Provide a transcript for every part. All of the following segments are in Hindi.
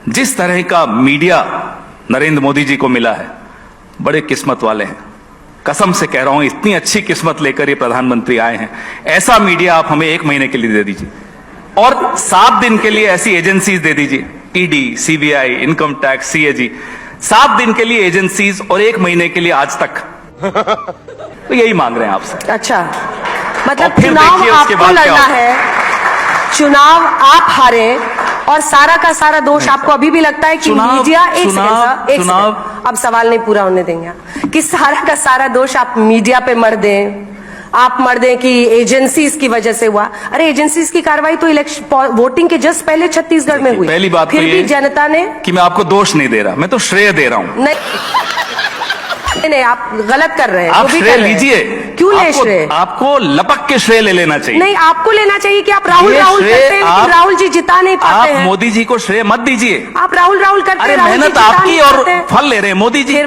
जिस तरह का मीडिया नरेंद्र मोदी जी को मिला है, बड़े किस्मत वाले हैं। कसम से कह रहा हूं, इतनी अच्छी किस्मत लेकर ये प्रधानमंत्री आए हैं। ऐसा मीडिया आप हमें 1 महीने के लिए दे दीजिए और 7 दिन के लिए ऐसी एजेंसीज दे दीजिए, ED, CBI, income tax, CAG, 7 दिन के लिए एजेंसीज और 1 महीने के लिए आज तक। तो यही मांग रहे हैं आपसे। अच्छा, मतलब फिर चुनाव देखिए उसके आपको बाद क्या लड़ना होता है। चुनाव आप हारे और सारा का सारा दोष आपको अभी भी लगता है कि मीडिया एक सेकंड, अब सवाल नहीं पूरा होने देंगे आप, कि सारा का सारा दोष आप मीडिया पे मर दें, आप मर दें कि एजेंसीज की वजह से हुआ। अरे एजेंसीज की कार्रवाई तो इलेक्शन वोटिंग के जस्ट पहले छत्तीसगढ़ में हुई। पहली बात फिर तो भी जनता ने, कि मैं आपको दोष नहीं दे रहा, मैं तो श्रेय दे रहा हूं। नहीं, आप गलत कर रहे हैं। आप श्रेय लीजिए। क्यों ले श्रेय? आपको लपक के श्रेय ले लेना चाहिए। नहीं, आपको लेना चाहिए कि आप राहुल करते हैं, लेकिन राहुल जी जिता नहीं पाते हैं। आप मोदी जी को श्रेय मत दीजिए। आप राहुल करते हैं, मेहनत आपकी और फल ले रहे हैं मोदी जी।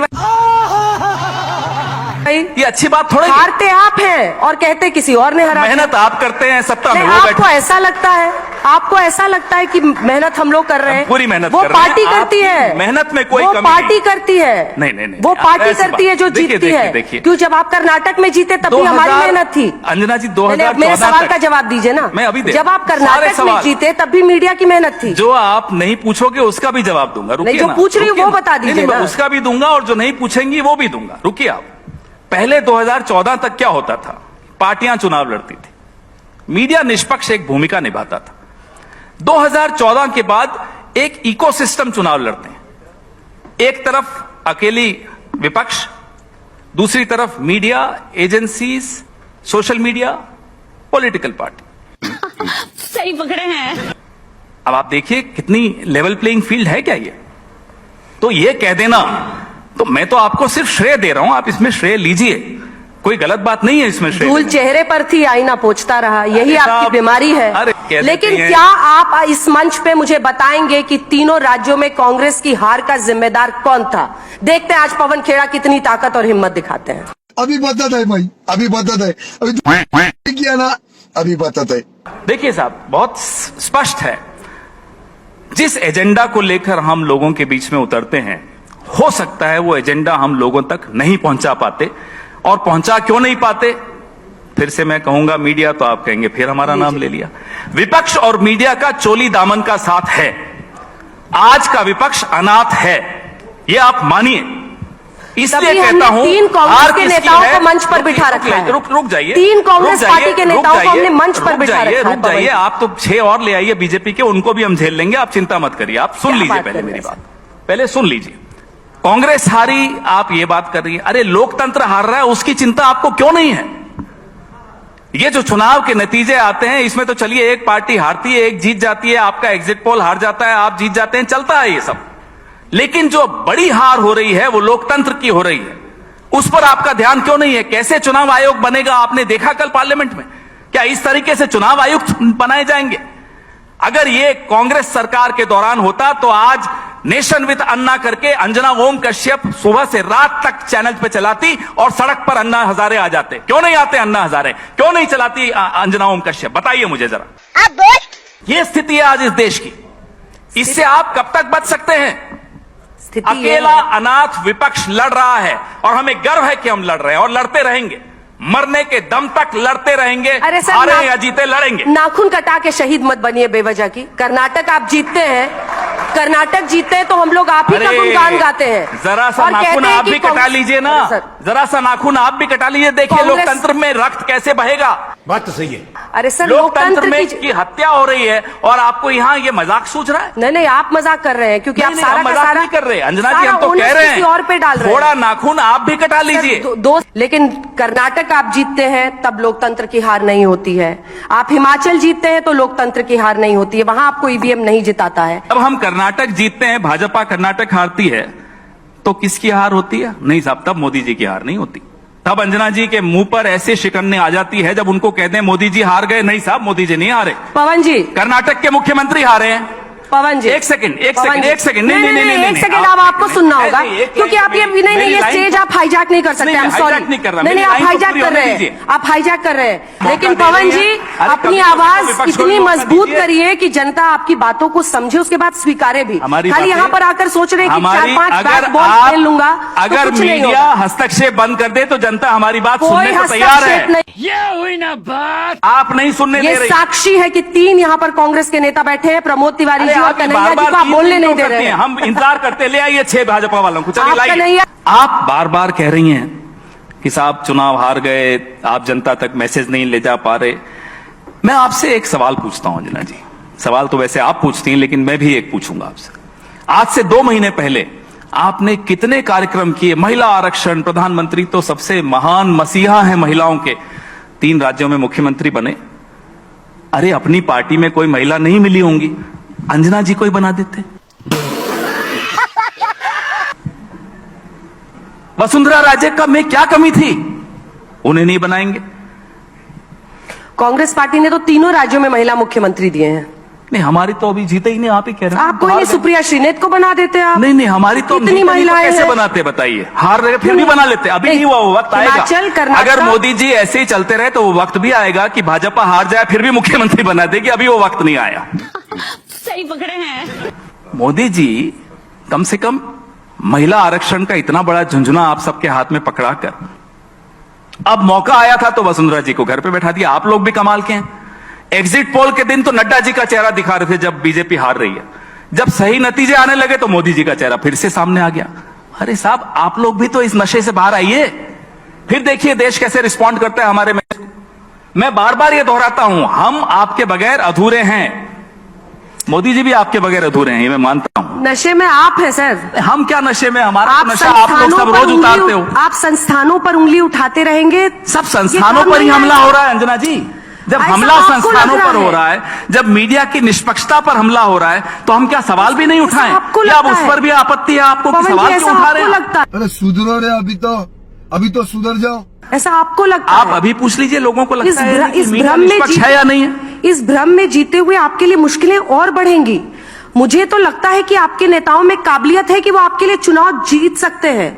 ये अच्छी बात थोड़ी। हारते आप हैं और कहते किसी और ने हरा। मेहनत आप करते हैं, सत्ता में वो आपको ऐसा लगता है, आपको ऐसा लगता है कि मेहनत हम लोग कर रहे हैं। पूरी मेहनत वो कर रहे हैं। पार्टी करती है, मेहनत में कोई कमी नहीं। पार्टी करती है। नहीं, वो पार्टी करती है जो जीतती है। क्यों? जब आप कर्नाटक में जीते तब भी हमारी मेहनत थी। अंजना जी, 2014 मेरे सवाल का जवाब दीजिए ना। मैं अभी जब आप कर्नाटक में जीते तब भी मीडिया की मेहनत थी। जो आप नहीं पूछोगे उसका भी जवाब दूंगा। रुकिए, जो पूछ रही हूँ वो बता दीजिए ना। उसका भी दूंगा और जो नहीं पूछेंगी वो भी दूंगा। रुकिए आप। पहले 2014 तक क्या होता था? पार्टियां चुनाव लड़ती थी, मीडिया निष्पक्ष एक भूमिका निभाता था। 2014 के बाद एक इकोसिस्टम चुनाव लड़ते हैं। एक तरफ अकेली विपक्ष, दूसरी तरफ media, agencies, social media, political party. सही पकड़े हैं। अब आप देखिए कितनी लेवल प्लेइंग फील्ड है क्या ये? तो ये कह देना, तो मैं तो आपको सिर्फ श्रेय दे रहा हूं, आप इसमें श्रेय लीजिए, कोई गलत बात नहीं है इसमें श्रेय। धूल चेहरे पर थी, आईना पोंछता रहा, यही आपकी बीमारी है। लेकिन क्या आप इस मंच पे मुझे बताएंगे कि तीनों राज्यों में कांग्रेस की हार का जिम्मेदार कौन था? देखते हैं आज पवन खेड़ा कितनी ताकत और हिम्मत दिखाते हैं। अभी बताता है भाई, अभी बताता है, अभी किया ना, अभी बताता है। देखिए साहब, बहुत स्पष्ट है, जिस एजेंडा को लेकर हम लोगों के बीच में उतरते हैं, हो सकता है वो एजेंडा हम लोगों तक नहीं पहुंचा पाते। और पहुंचा क्यों नहीं पाते? फिर से मैं कहूंगा मीडिया, तो आप कहेंगे फिर हमारा नाम ले लिया। विपक्ष और मीडिया का चोली दामन का साथ है। आज का विपक्ष अनाथ है, ये आप मानिए। इसलिए कहता हूं, 3 कांग्रेस के नेताओं को मंच पर बिठा रखा है। रुक जाइए। 3 कांग्रेस पार्टी के नेताओं को हमने मंच पर बिठा रखा है। रुक जाइए, आप तो 6 और ले आइए बीजेपी के, उनको भी हम झेल लेंगे, आप चिंता मत करिए। आप सुन लीजिए पहले मेरी बात, पहले सुन लीजिए। कांग्रेस हारी, आप ये बात कर रही है। अरे लोकतंत्र हार रहा है, उसकी चिंता आपको क्यों नहीं है? ये जो चुनाव के नतीजे आते हैं, इसमें तो चलिए एक पार्टी हारती है, एक जीत जाती है, आपका एग्जिट पोल हार जाता है, आप जीत जाते हैं, चलता है ये सब। लेकिन जो बड़ी हार हो रही है वो लोकतंत्र की हो रही है, उस पर आपका ध्यान क्यों नहीं है? कैसे चुनाव आयोग बनेगा आपने देखा कल पार्लियामेंट में? क्या इस तरीके से चुनाव आयुक्त बनाए जाएंगे? अगर ये कांग्रेस सरकार के दौरान होता तो आज नेशन विद अन्ना करके अंजना ओम कश्यप सुबह से रात तक चैनल पे चलाती और सड़क पर अन्ना हजारे आ जाते। क्यों नहीं आते अन्ना हजारे? क्यों नहीं चलाती अंजना ओम कश्यप? बताइए मुझे जरा। ये स्थिति है आज इस देश की। इससे आप कब तक बच सकते हैं? अकेला अनाथ विपक्ष लड़ रहा है और हमें गर्व है कि हम लड़ रहे हैं और लड़ते रहेंगे, मरने के दम तक लड़ते रहेंगे। अरे सर, हारे या जीते लड़ेंगे। नाखून कटा के शहीद मत बनिए बेवजह की। कर्नाटक आप जीतते हैं, कर्नाटक जीतते हैं तो हम लोग आप ही का गुणगान गाते हैं। जरा सा नाखून आप भी कटा लीजिए ना, जरा सा नाखून आप भी कटा लीजिए, देखिए लोकतंत्र में रक्त कैसे बहेगा। बात तो सही है। अरे सर, लोकतंत्र में की हत्या हो रही है और आपको यहाँ ये मजाक सूझ रहा है? नहीं, आप मजाक कर रहे हैं, क्योंकि आप सारा का सारा नहीं कर रहे। अंजना जी, हम तो कह रहे हैं और पे डाल रहे हैं। थोड़ा नाखून आप भी कटा लीजिए। लेकिन कर्नाटक आप जीतते हैं तब लोकतंत्र की हार नहीं होती है। आप हिमाचल जीतते हैं तो लोकतंत्र की हार नहीं होती है, वहां आपको ईवीएम नहीं जिताता है। अब हम कर्नाटक जीतते हैं, भाजपा कर्नाटक हारती है, तो किसकी हार होती है? नहीं साहब, तब मोदी जी की हार नहीं होती। तब अंजना जी के मुंह पर ऐसे शिकन्ने आ जाती है जब उनको कहते हैं मोदी जी हार गए। नहीं साहब, मोदी जी नहीं हारे। पवन जी, कर्नाटक के मुख्यमंत्री हारे हैं पवन जी, एक सेकंड पवन जी। एक सेकंड नहीं एक सेकंड अब आपको सुनना होगा, क्योंकि आप ये नहीं ये स्टेज आप हाईजैक नहीं कर सकते। सॉरी नहीं आप हाईजैक कर रहे हैं, आप हाईजैक कर रहे हैं। लेकिन पवन जी अपनी आवाज इतनी मजबूत करिए कि जनता आपकी बातों को समझे, उसके बाद स्वीकारे भी। खाली यहाँ पर आकर सोच रहे हैं कि 4-5 बैट बॉल खेल लूंगा, अगर मीडिया हस्तक्षेप बंद कर दे तो जनता हमारी बात सुनने को तैयार है। ये हुई ना बात। आप नहीं सुनने दे ये रही। साक्षी है कि 3 यहाँ पर कांग्रेस के नेता बैठे हैं, प्रमोद तिवारी जी और कन्हैया जी को आप बोलने नहीं दे रहे हैं। हम इंतजार करते, ले आइए 6 भाजपा वालों को, चलिए आप लाइए। कन्हैया- आप बार बार कह रही हैं कि साहब चुनाव हार गए, आप जनता तक मैसेज नहीं ले जा पा रहे। मैं आपसे एक सवाल पूछता हूं अंजना जी, सवाल तो वैसे आप पूछती हैं लेकिन मैं भी एक पूछूंगा आपसे। आज से 2 महीने पहले आपने कितने कार्यक्रम किए? महिला आरक्षण, प्रधानमंत्री तो सबसे महान मसीहा हैं महिलाओं के, 3 राज्यों में मुख्यमंत्री बने। अरे अपनी पार्टी में कोई महिला नहीं मिली होंगी, अंजना जी को ही बना देते। वसुंधरा राजे का में क्या कमी थी, उन्हें नहीं बनाएंगे? कांग्रेस पार्टी ने तो तीनों राज्यों में महिला मुख्यमंत्री दिए हैं। नहीं हमारी तो अभी जीते ही नहीं, आप ही कह रहे हैं। आप कोई नहीं, सुप्रिया श्रीनेत को बना देते आप। नहीं हमारी तो कितनी जीते नहीं, तो महिलाएं कैसे हैं? बनाते बताइए? हार रहे फिर भी बना लेते, अभी नहीं हुआ, वो वक्त आएगा। हिमाचल, कर्नाटक- अगर मोदी जी ऐसे ही चलते रहे तो वो वक्त भी आएगा कि भाजपा हार जाए फिर भी मुख्यमंत्री बना देगी, अभी वो वक्त नहीं आया। सही पकड़े हैं। मोदी जी कम से कम महिला आरक्षण का इतना बड़ा झुंझुना आप सबके हाथ में पकड़ाकर, अब मौका आया था तो वसुंधरा जी को घर पे बैठा दिया। आप लोग भी कमाल के हैं। एग्जिट पोल के दिन तो नड्डा जी का चेहरा दिखा रहे थे जब बीजेपी हार रही है, जब सही नतीजे आने लगे तो मोदी जी का चेहरा फिर से सामने आ गया। अरे साहब आप लोग भी तो इस नशे से बाहर आइए, फिर देखिए देश कैसे रिस्पॉन्ड करता है हमारे में। मैं बार बार ये दोहराता हूं, हम आपके बगैर अधूरे हैं, मोदी जी भी आपके बगैर अधूरे हैं, ये मैं मानता हूं। नशे में आप हैं सर। हम क्या नशे में, हमारा आप तो नशा आप लोग सब रोज उतारते हो। आप संस्थानों पर उंगली उठाते रहेंगे। सब संस्थानों पर ही हमला हो रहा है अंजना जी। जब ऐसा हमला आपको संस्थानों लग रहा पर हो रहा है, जब मीडिया की निष्पक्षता पर हमला हो रहा है, तो हम क्या सवाल भी नहीं उठाएं? आपको क्या अब लगता उस है? पर भी आपत्ति है आपको कि पवन जी, सवाल ऐसा क्यों उठा रहे आपको हैं? लगता है? अरे सुधरो रे, अभी तो सुधर जाओ। ऐसा आपको लगता आप है? अभी पूछ लीजिए लोगों को लगता है कि इस मीडिया भ्रम में निष्पक्ष है या नहीं है? इस भ्रम में जीते हुए आपके लिए मुश्किलें और बढ़ेंगी। मुझे तो लगता है कि आपके नेताओं में काबिलियत है कि वो आपके लिए चुनाव जीत सकते हैं।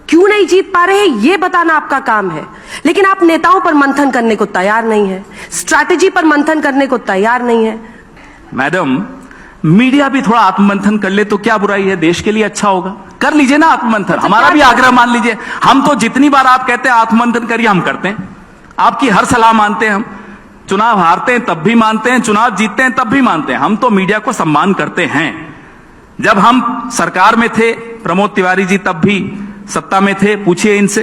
क्यों नहीं जीत पा रहे हैं ये बताना आपका काम है, लेकिन आप नेताओं पर मंथन करने को तैयार नहीं है, स्ट्रैटेजी पर मंथन करने को तैयार नहीं है। मैडम मीडिया भी थोड़ा आत्ममंथन कर ले तो क्या बुराई है, देश के लिए अच्छा होगा। कर लीजिए ना आत्ममंथन, हमारा भी आग्रह मान लीजिए। हम तो जितनी बार आप कहते हैं आत्ममंथन करिए हम करते हैं, आपकी हर सलाह मानते हैं हम। चुनाव हारते हैं तब भी मानते हैं, चुनाव जीतते हैं तब भी मानते हैं। हम तो मीडिया को सम्मान करते हैं। जब हम सरकार में थे, प्रमोद तिवारी जी तब भी सत्ता में थे, पूछिए इनसे।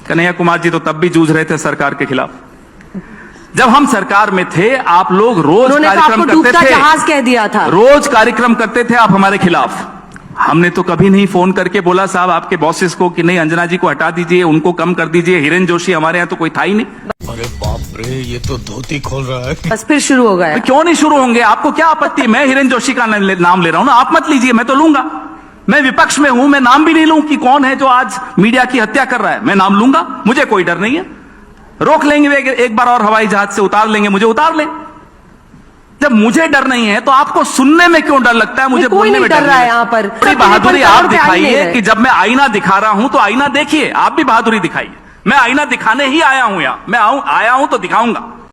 कन्हैया कुमार जी तो तब भी जूझ रहे थे सरकार के खिलाफ। जब हम सरकार में थे आप लोग रोज उन्होंने तो कार्यक्रम आपको करते डूबता थे, जहाज कह दिया था। रोज कार्यक्रम करते थे आप हमारे खिलाफ। हमने तो कभी नहीं फोन करके बोला साहब आपके बॉसेस को कि नहीं अंजना जी को हटा दीजिए, उनको कम कर दीजिए। हिरेन जोशी हमारे यहाँ तो कोई था ही नहीं। अरे बाप रे, ये तो धोती खोल रहा है। बस फिर शुरू हो गया। क्यों नहीं शुरू होंगे? आपको क्या आपत्ति? मैं हिरेन जोशी का नाम ले रहा हूं ना, आप मत लीजिए, मैं तो लूंगा। मैं विपक्ष में हूं, मैं नाम भी नहीं लूं कि कौन है जो आज मीडिया की हत्या कर रहा है। मैं नाम लूंगा, मुझे कोई डर नहीं है। रोक लेंगे एक बार और, हवाई जहाज से उतार लेंगे, मुझे उतार लें। जब मुझे डर नहीं है तो आपको सुनने में क्यों डर लगता है? मुझे कोई बोलने नहीं में डर रहा है यहाँ पर। बड़ी बहादुरी आप दिखाइए है। कि जब मैं आईना दिखा रहा हूं तो आईना देखिए, आप भी बहादुरी दिखाइए। मैं आईना दिखाने ही आया हूं, यहां मैं आया हूं तो दिखाऊंगा।